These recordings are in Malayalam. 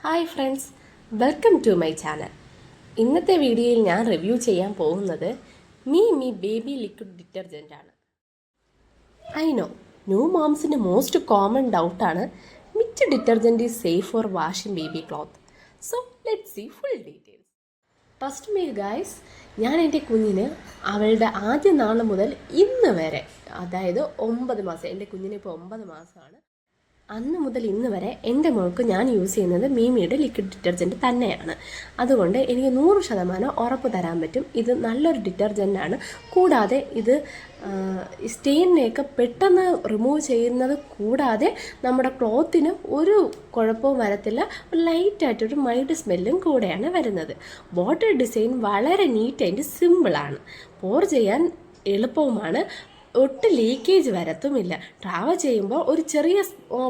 Hi friends, welcome to my channel. ഇന്നത്തെ വീഡിയോയിൽ ഞാൻ റിവ്യൂ ചെയ്യാൻ പോകുന്നത് മീ ബേബി ലിക്വിഡ് ഡിറ്റർജൻ്റ് ആണ്. ഐ നോ, ന്യൂ മോംസിൻ്റെ മോസ്റ്റ് കോമൺ ഡൗട്ടാണ് which detergent is safe for washing baby cloth. So let's see full details. First me guys, ഞാൻ എൻ്റെ കുഞ്ഞിന് അവളുടെ ആദ്യ നാൾ മുതൽ ഇന്ന് വരെ, അതായത് 9 മാസം, എൻ്റെ കുഞ്ഞിന് ഇപ്പോൾ 9 മാസമാണ്, അന്ന് മുതൽ ഇന്ന് വരെ എൻ്റെ മോൾക്ക് ഞാൻ യൂസ് ചെയ്യുന്നത് മീമിയുടെ ലിക്വിഡ് ഡിറ്റർജൻറ്റ് തന്നെയാണ്. അതുകൊണ്ട് എനിക്ക് 100% ഉറപ്പ് തരാൻ പറ്റും ഇത് നല്ലൊരു ഡിറ്റർജൻ്റാണ്. കൂടാതെ ഇത് സ്റ്റെയിനെയൊക്കെ പെട്ടെന്ന് റിമൂവ് ചെയ്യുന്നത് കൂടാതെ നമ്മുടെ ക്ലോത്തിന് ഒരു കുഴപ്പവും വരത്തില്ല. ലൈറ്റായിട്ടൊരു മൈൽഡ് സ്മെല്ലും കൂടെയാണ് വരുന്നത്. ബോട്ടിൽ ഡിസൈൻ വളരെ നീറ്റായിട്ട് സിമ്പിളാണ്, പോർ ചെയ്യാൻ എളുപ്പവുമാണ്, ഒട്ടും ലീക്കേജ് വരത്തുമില്ല. ട്രാവൽ ചെയ്യുമ്പോൾ ഒരു ചെറിയ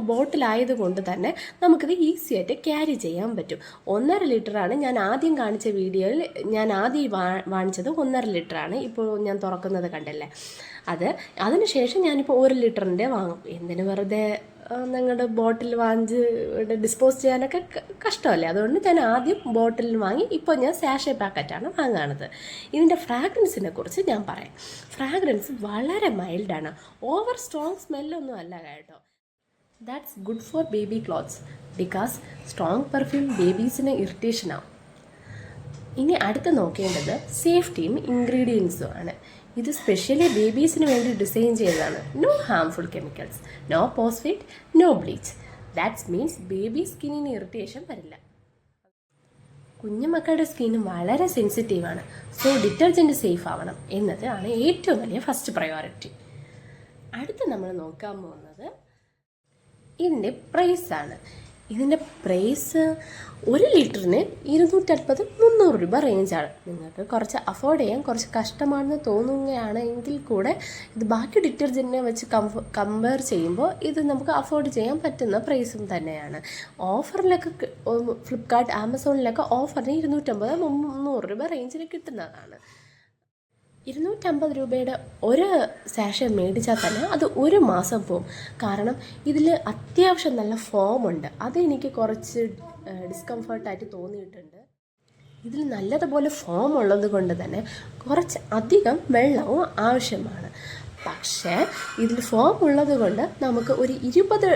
ബോട്ടിലായതുകൊണ്ട് തന്നെ നമുക്കിത് ഈസി ആയിട്ട് ക്യാരി ചെയ്യാൻ പറ്റും. 1.5 ലിറ്ററാണ് ഞാൻ ആദ്യം കാണിച്ച വീഡിയോയിൽ. ഞാൻ ആദ്യം വാങ്ങിച്ചത് 1.5 ലിറ്ററാണ്. ഇപ്പോൾ ഞാൻ തുറക്കുന്നത് കണ്ടല്ലേ, അതിനുശേഷം ഞാനിപ്പോൾ 1 ലിറ്ററിൻ്റെ വാങ്ങും. എന്തിന് വെറുതെ നിങ്ങളുടെ ബോട്ടിൽ വാങ്ങിച്ച് ഡിസ്പോസ് ചെയ്യാനൊക്കെ കഷ്ടമല്ലേ, അതുകൊണ്ട് ഞാൻ ആദ്യം ബോട്ടിൽ വാങ്ങി. ഇപ്പോൾ ഞാൻ സാഷേ പാക്കറ്റാണ് വാങ്ങുന്നത്. ഇതിൻ്റെ ഫ്രാഗ്രൻസിനെ കുറിച്ച് ഞാൻ പറയാം. ഫ്രാഗ്രൻസ് വളരെ മൈൽഡാണ്, ഓവർ സ്ട്രോങ് സ്മെല്ലൊന്നും അല്ല കേട്ടോ. That's good for baby clothes because strong perfume ബേബീസിന് ഇറിറ്റേഷൻ ആവും. ഇനി അടുത്ത് നോക്കേണ്ടത് സേഫ്റ്റിയും ഇൻഗ്രീഡിയൻസും ആണ്. ഇത് സ്പെഷ്യലി ബേബീസിന് വേണ്ടി ഡിസൈൻ ചെയ്തതാണ്. No harmful chemicals, no phosphate, no bleach. That's means baby സ്കിന്നിന് ഇറിറ്റേഷൻ വരില്ല. കുഞ്ഞുമക്കളുടെ സ്കിന്ന് വളരെ സെൻസിറ്റീവാണ്. സോ ഡിറ്റർജൻറ്റ് സേഫ് ആവണം എന്നതാണ് ഏറ്റവും വലിയ ഫസ്റ്റ് പ്രയോറിറ്റി. അടുത്ത് നമ്മൾ നോക്കാൻ പോകുന്നത് ഇതിൻ്റെ പ്രൈസാണ്. ഇതിൻ്റെ പ്രൈസ് 1 ലിറ്ററിന് 250-300 രൂപ റേഞ്ചാണ്. നിങ്ങൾക്ക് കുറച്ച് അഫോർഡ് ചെയ്യാൻ കുറച്ച് കഷ്ടമാണെന്ന് തോന്നുകയാണ് എങ്കിൽ കൂടെ ഇത് ബാക്കി ഡിറ്റർജൻറ്റിനെ വെച്ച് കമ്പയർ ചെയ്യുമ്പോൾ ഇത് നമുക്ക് അഫോർഡ് ചെയ്യാൻ പറ്റുന്ന പ്രൈസും തന്നെയാണ്. ഓഫറിലൊക്കെ ഫ്ലിപ്കാർട്ട്, ആമസോണിലൊക്കെ ഓഫറിന് 250-300 രൂപ റേഞ്ചിൽ കിട്ടുന്നതാണ്. 250 രൂപയുടെ ഒരു സാഷെ മേടിച്ചാൽ തന്നെ അത് 1 മാസം പോകും. കാരണം ഇതിൽ അത്യാവശ്യം നല്ല ഫോമുണ്ട്. അതെനിക്ക് കുറച്ച് ഡിസ്കംഫർട്ടായിട്ട് തോന്നിയിട്ടുണ്ട്. ഇതിൽ നല്ലതുപോലെ ഫോം ഉള്ളത് കൊണ്ട് തന്നെ കുറച്ച് അധികം വെള്ളവും ആവശ്യമാണ്. പക്ഷേ ഇതിൽ ഫോം ഉള്ളത് കൊണ്ട് നമുക്ക് ഒരു 20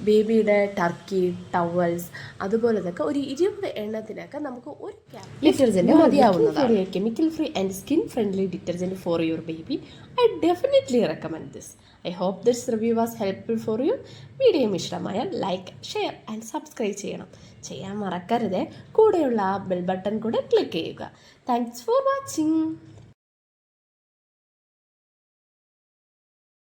ബേബിയുടെ ടർക്കി, ടവൽസ്, അതുപോലതൊക്കെ ഒരു 20 എണ്ണത്തിനൊക്കെ നമുക്ക് ഒരു ഡിറ്റർജൻറ്റ് മതിയാവുന്നതാണ്. Chemical free and skin friendly detergent for your baby. I definitely recommend this. I hope this review was helpful for you. Video ഇഷ്ടമായാൽ ലൈക്ക്, ഷെയർ ആൻഡ് സബ്സ്ക്രൈബ് ചെയ്യണം. ചെയ്യാൻ മറക്കരുത്. കൂടെയുള്ള ആ ബെൽ ബട്ടൺ കൂടെ ക്ലിക്ക് ചെയ്യുക. Thanks for watching.